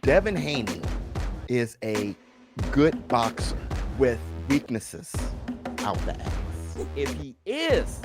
Devin Haney is a good boxer with weaknesses out the ass. If he is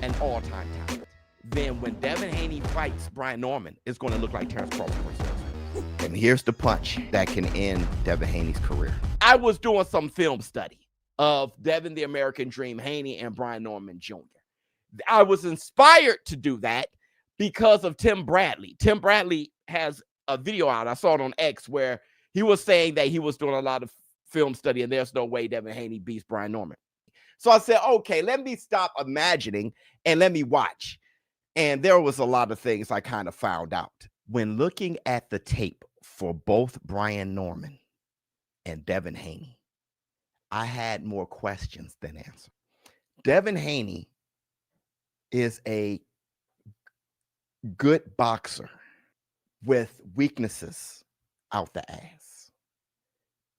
an all-time talent, then when Devin Haney fights Brian Norman, it's going to look like Terrence Crawford versus. And here's the punch that can end Devin Haney's career. I was doing some film study of Devin the American Dream Haney and Brian Norman Jr. I was inspired to do that because of Tim Bradley. Tim Bradley has a video out. I saw it on X where he was saying that he was doing a lot of film study and there's no way Devin Haney beats Brian Norman. So I said, okay, let me stop imagining and let me watch. And there was a lot of things I kind of found out. When looking at the tape for both Brian Norman and Devin Haney, I had more questions than answers. Devin Haney is a good boxer with weaknesses out the ass,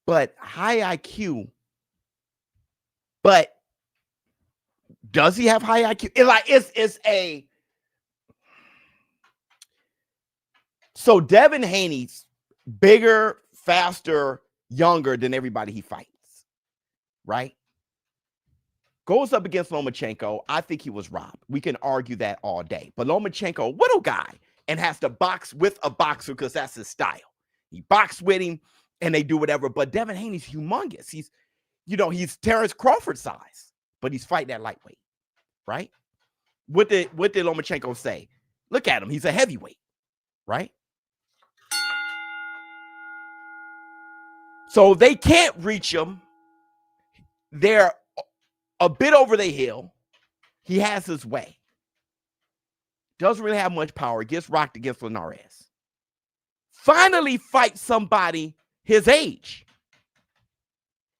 but high IQ. But does he have high IQ? So Devin Haney's bigger, faster, younger than everybody he fights, right? Goes up against Lomachenko. I think he was robbed. We can argue that all day. But Lomachenko, what a guy, and has to box with a boxer because that's his style. He boxed with him and they do whatever. But Devin Haney's humongous. He's Terrence Crawford size, but he's fighting at lightweight, right? What did Lomachenko say? Look at him. He's a heavyweight, right? So they can't reach him. They're a bit over the hill. He has his way. Doesn't really have much power. Gets rocked against Linares. Finally fights somebody his age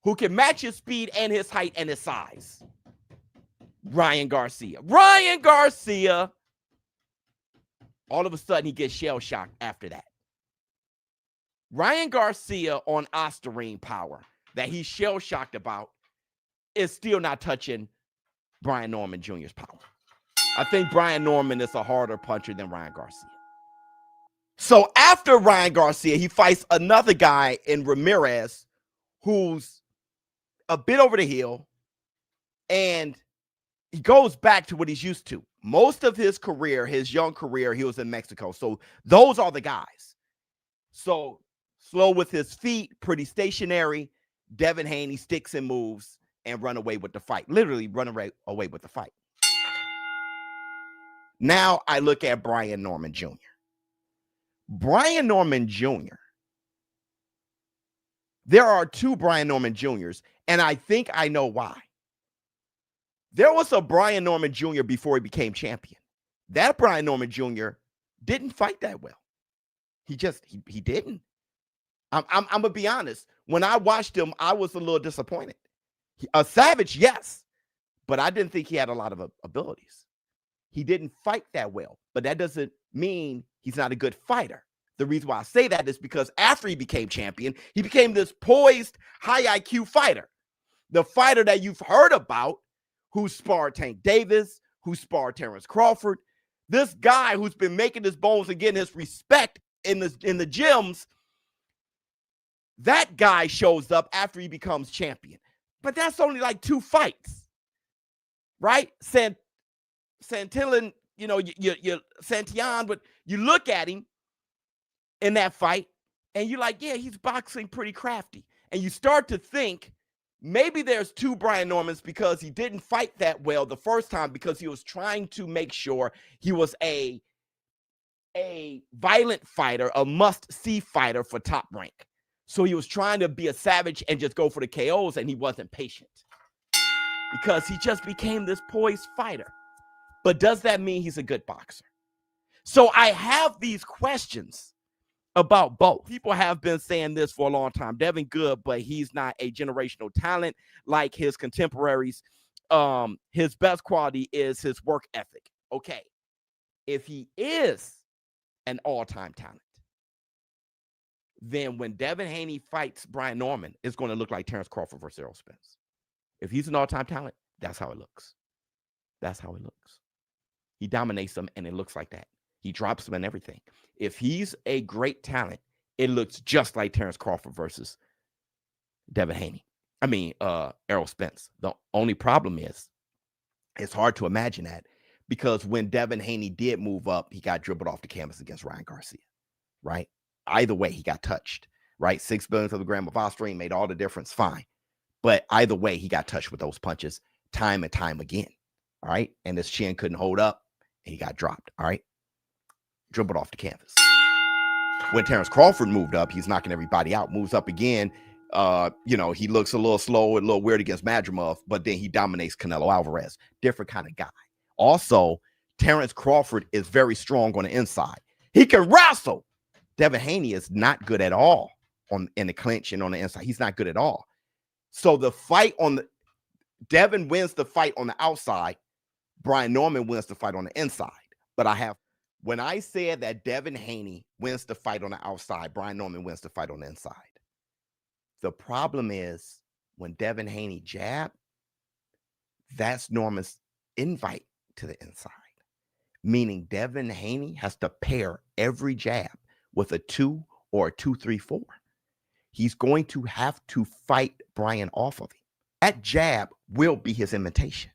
who can match his speed and his height and his size. Ryan Garcia. All of a sudden, he gets shell-shocked after that. Ryan Garcia on Osterine power that he's shell-shocked about is still not touching Brian Norman Jr.'s power. I think Brian Norman is a harder puncher than Ryan Garcia. So after Ryan Garcia, he fights another guy in Ramirez who's a bit over the hill, and he goes back to what he's used to. Most of his career, his young career, he was in Mexico. So those are the guys. So slow with his feet, pretty stationary. Devin Haney sticks and moves and run away with the fight. Literally run away with the fight. Now I look at Brian Norman Jr. Brian Norman Jr. There are two Brian Norman Jr.'s, and I think I know why. There was a Brian Norman Jr. before he became champion. That Brian Norman Jr. didn't fight that well. He didn't. I'm gonna be honest. When I watched him, I was a little disappointed. A savage, yes, but I didn't think he had a lot of abilities. He didn't fight that well, but that doesn't mean he's not a good fighter. The reason why I say that is because after he became champion, he became this poised, high IQ fighter. The fighter that you've heard about, who sparred Tank Davis, who sparred Terrence Crawford. This guy who's been making his bones and getting his respect in the gyms, that guy shows up after he becomes champion. But that's only like 2 fights, right? Santillan, Santillan, but you look at him in that fight, and you're like, yeah, he's boxing pretty crafty. And you start to think maybe there's 2 Brian Normans because he didn't fight that well the first time because he was trying to make sure he was a violent fighter, a must-see fighter for Top Rank. So he was trying to be a savage and just go for the KOs, and he wasn't patient because he just became this poised fighter. But does that mean he's a good boxer? So I have these questions about both. People have been saying this for a long time. Devin good, but he's not a generational talent like his contemporaries. His best quality is his work ethic. Okay, if he is an all-time talent, then when Devin Haney fights Brian Norman, it's going to look like Terrence Crawford versus Errol Spence. If he's an all-time talent, that's how it looks. That's how it looks. He dominates them, and it looks like that. He drops them and everything. If he's a great talent it looks just like Terrence Crawford versus Devin Haney. I mean, Errol Spence. The only problem is it's hard to imagine that because when Devin Haney did move up, he got dribbled off the canvas against Ryan Garcia, right? Either way, he got touched, right? 6 billionth of a gram of Ostarine made all the difference, fine. But either way, he got touched with those punches time and time again, all right? And his chin couldn't hold up, and he got dropped, all right? Dribbled off the canvas. When Terrence Crawford moved up, he's knocking everybody out, moves up again. He looks a little slow and a little weird against Madrimov, but then he dominates Canelo Alvarez. Different kind of guy. Also, Terrence Crawford is very strong on the inside. He can wrestle. Devin Haney is not good at all in the clinch and on the inside. He's not good at all. So the fight Devin wins the fight on the outside. Brian Norman wins the fight on the inside. But when I said that Devin Haney wins the fight on the outside, Brian Norman wins the fight on the inside. The problem is when Devin Haney jab, that's Norman's invite to the inside, meaning Devin Haney has to pair every jab with a 2 or a 2-3-4. He's going to have to fight Brian off of him. That jab will be his imitation.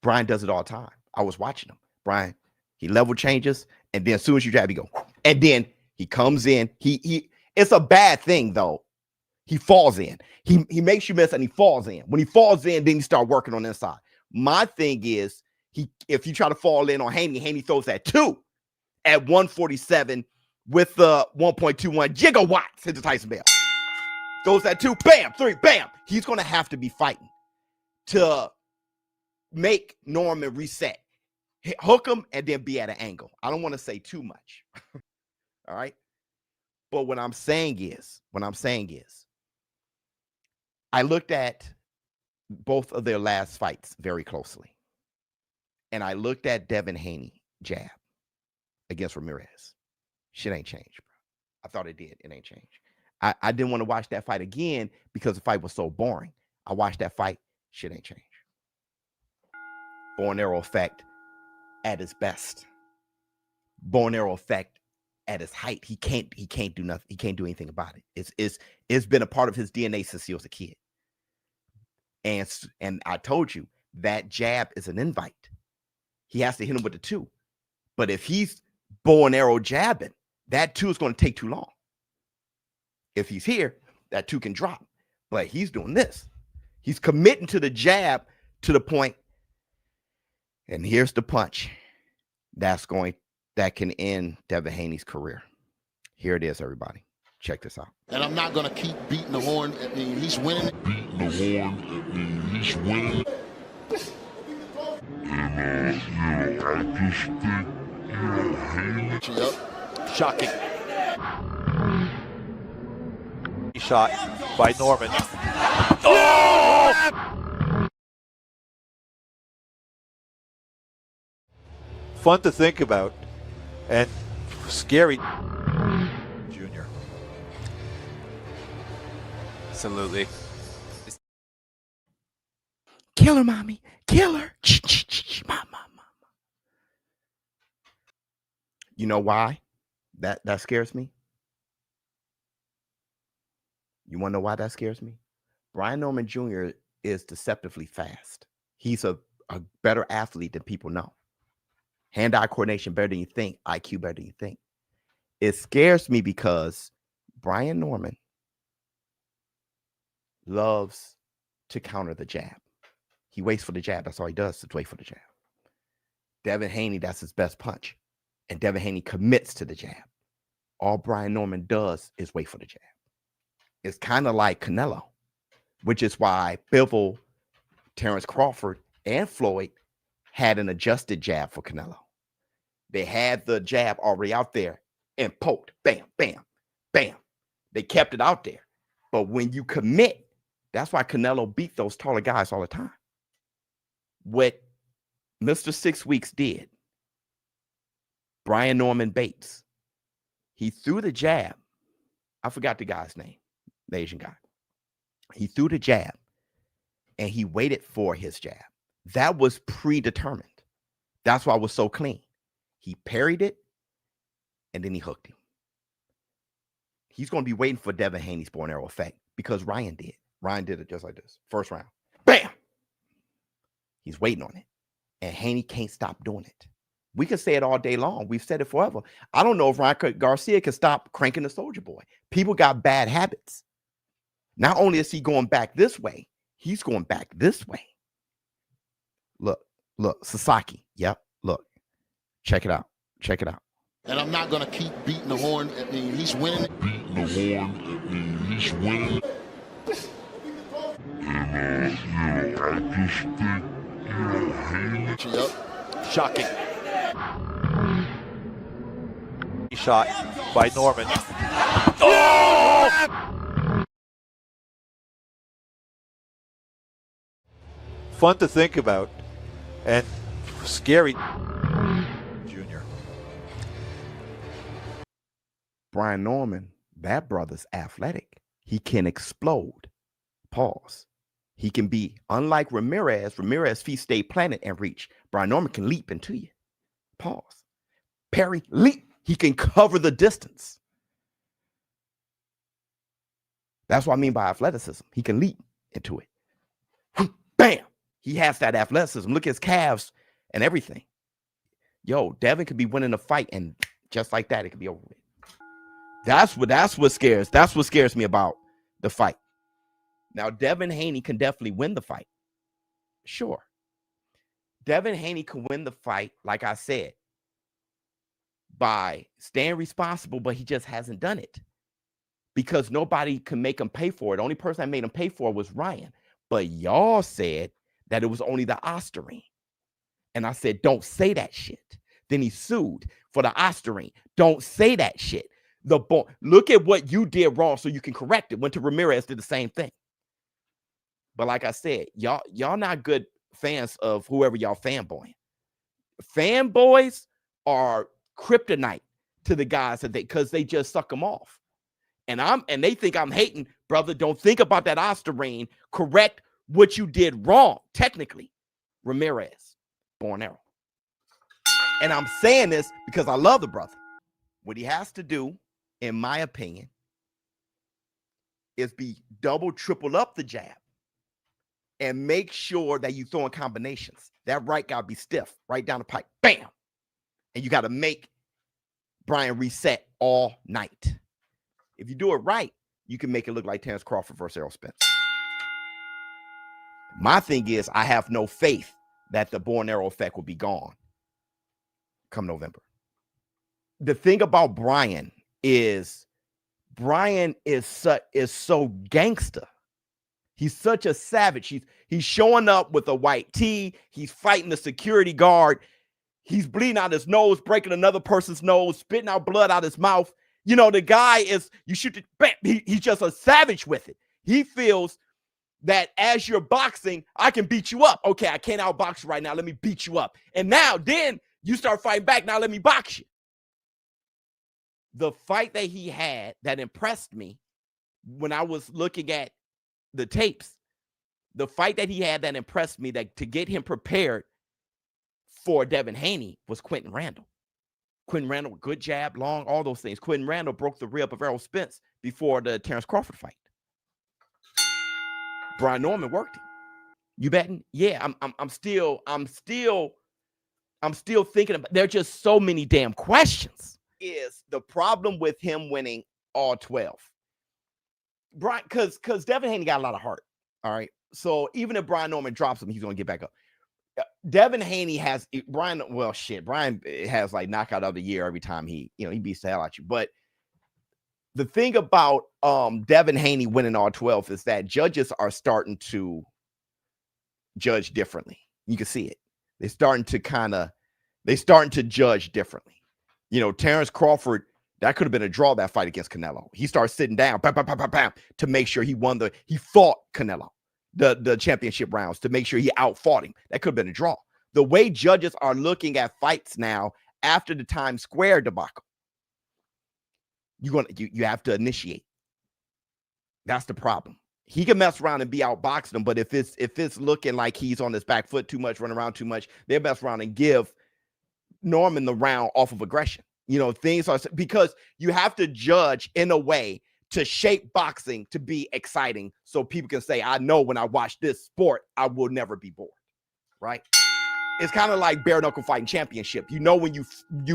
Brian does it all the time. I was watching him. Brian, he level changes, and then as soon as you jab, he go, and then he comes in. It's a bad thing though. He falls in. He makes you miss, and he falls in. When he falls in, then you start working on the inside. My thing is, if you try to fall in on Haney throws that 2 at 147 with the 1.21 gigawatts into Tyson Bell. Throws that 2, bam, 3, bam. He's going to have to be fighting to make Norman reset. Hook him and then be at an angle. I don't want to say too much. All right. But what I'm saying is, I looked at both of their last fights very closely. And I looked at Devin Haney jab against Ramirez. Shit ain't changed, bro. I thought it did. It ain't changed. I didn't want to watch that fight again because the fight was so boring. I watched that fight. Shit ain't changed. Bow and arrow effect at his best. Bow and arrow effect at his height. He can't do nothing. He can't do anything about it. It's been a part of his DNA since he was a kid. And I told you that jab is an invite. He has to hit him with the 2. But if he's bow and arrow jabbing, that 2 is going to take too long. If he's here, that 2 can drop. But he's doing this. He's committing to the jab to the point. And here's the punch. That can end Devin Haney's career. Here it is, everybody. Check this out. And I'm not going to keep beating the horn at me. He's winning. Beating the horn at me. He's winning. And, I just think, Haney. Yep. Shocking. Shot by Norman. Oh! Fun to think about and scary. Junior. Absolutely. Kill her, mommy. Kill her. Mama. You know why that scares me? You want to know why that scares me? Brian Norman Jr. is deceptively fast. He's a better athlete than people know. Hand-eye coordination better than you think. IQ better than you think. It scares me because Brian Norman loves to counter the jab. He waits for the jab. That's all he does, is wait for the jab. Devin Haney, that's his best punch. And Devin Haney commits to the jab. All Brian Norman does is wait for the jab. It's kind of like Canelo, which is why Bivol, Terrence Crawford, and Floyd had an adjusted jab for Canelo. They had the jab already out there and poked. Bam, bam, bam. They kept it out there. But when you commit, that's why Canelo beat those taller guys all the time. What Mr. 6 Weeks did, Brian Norman Bates, he threw the jab. I forgot the guy's name, the Asian guy. He threw the jab and he waited for his jab. That was predetermined. That's why it was so clean. He parried it and then he hooked him. he's going to be waiting for Devin Haney's bow and arrow effect because Ryan did. Ryan did it just like this. First round. Bam! He's waiting on it. And Haney can't stop doing it. We can say it all day long. We've said it forever. I don't know if Ryan Garcia can stop cranking the Soldier Boy. People got bad habits. Not only is he going back this way, he's going back this way. Look, Sasaki. Yep, look. Check it out. Check it out. And I'm not going to keep beating the horn at me. He's winning. Beating the horn at me. He's winning. And, I just think, Haney. Yep. Shocking. Shot by Norman. Fun to think about and scary. Junior. Brian Norman, that brother's athletic. He can explode. Pause. He can be, unlike Ramirez. Ramirez's feet stay planted and reach. Brian Norman can leap into you. Pause. Perry, leap. He can cover the distance. That's what I mean by athleticism. He can leap into it. Bam. He has that athleticism. Look at his calves and everything. Yo, Devin could be winning a fight, and just like that, it could be over with. That's what scares me about the fight. Now, Devin Haney can definitely win the fight. Sure. Devin Haney can win the fight, like I said, by staying responsible, but he just hasn't done it because nobody can make him pay for it. The only person that made him pay for it was Ryan. But y'all said that it was only the Osterine. And I said, don't say that shit. Then he sued for the Osterine. Don't say that shit. Look at what you did wrong so you can correct it. Went to Ramirez, did the same thing. But like I said, y'all not good fans of whoever y'all fanboying. Fanboys are kryptonite to the guys because they just suck them off. And they think I'm hating, brother. Don't think about that Osterine. Correct what you did wrong, technically. Ramirez, born arrow. And I'm saying this because I love the brother. What he has to do, in my opinion, is be double, triple up the jab and make sure that you throw in combinations. That right got to be stiff, right down the pipe. Bam. And you got to make Brian reset all night. If you do it right, you can make it look like Terrence Crawford versus Errol Spence. My thing is, I have no faith that the bow and arrow effect will be gone come November. The thing about Brian is so gangster. He's such a savage. He's showing up with a white tee. He's fighting the security guard. He's bleeding out his nose, breaking another person's nose, spitting out blood out his mouth. You know, the guy is, you shoot it, bam, he's just a savage with it. He feels that as you're boxing, I can beat you up. Okay, I can't outbox you right now. Let me beat you up. And now, then you start fighting back. Now let me box you. The fight that he had that impressed me when I was looking at the tapes, the fight that he had that impressed me that to get him prepared for Devin Haney was Quentin Randall. Quentin Randall, good jab, long, all those things. Quentin Randall broke the rib of Errol Spence before the Terrence Crawford fight. Brian Norman worked him. You betting? Yeah, I'm still thinking about. There are just so many damn questions. Is the problem with him winning all 12? Brian, because Devin Haney got a lot of heart. All right. So even if Brian Norman drops him, he's gonna get back up. Devin Haney has Brian. Well, shit, Brian has like knockout of the year every time he beats the hell out you. But the thing about Devin Haney winning all 12 is that judges are starting to judge differently. You can see it. They're starting to judge differently. You know, Terrence Crawford, that could have been a draw, that fight against Canelo. He started sitting down bam, bam, bam, bam, bam, to make sure he fought Canelo, the championship rounds, to make sure he outfought him. That could have been a draw. The way judges are looking at fights now after the Times Square debacle, you have to initiate. That's the problem. He can mess around and be outboxing him, but if it's looking like he's on his back foot too much, running around too much, they'll mess around and give Norman the round off of aggression. You know, things are because you have to judge in a way to shape boxing to be exciting so people can say, I know when I watch this sport, I will never be bored, right? It's kind of like bare knuckle fighting championship. You know, when you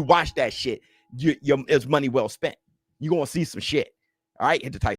watch that shit, it's money well spent. You're going to see some shit. All right, hit the type.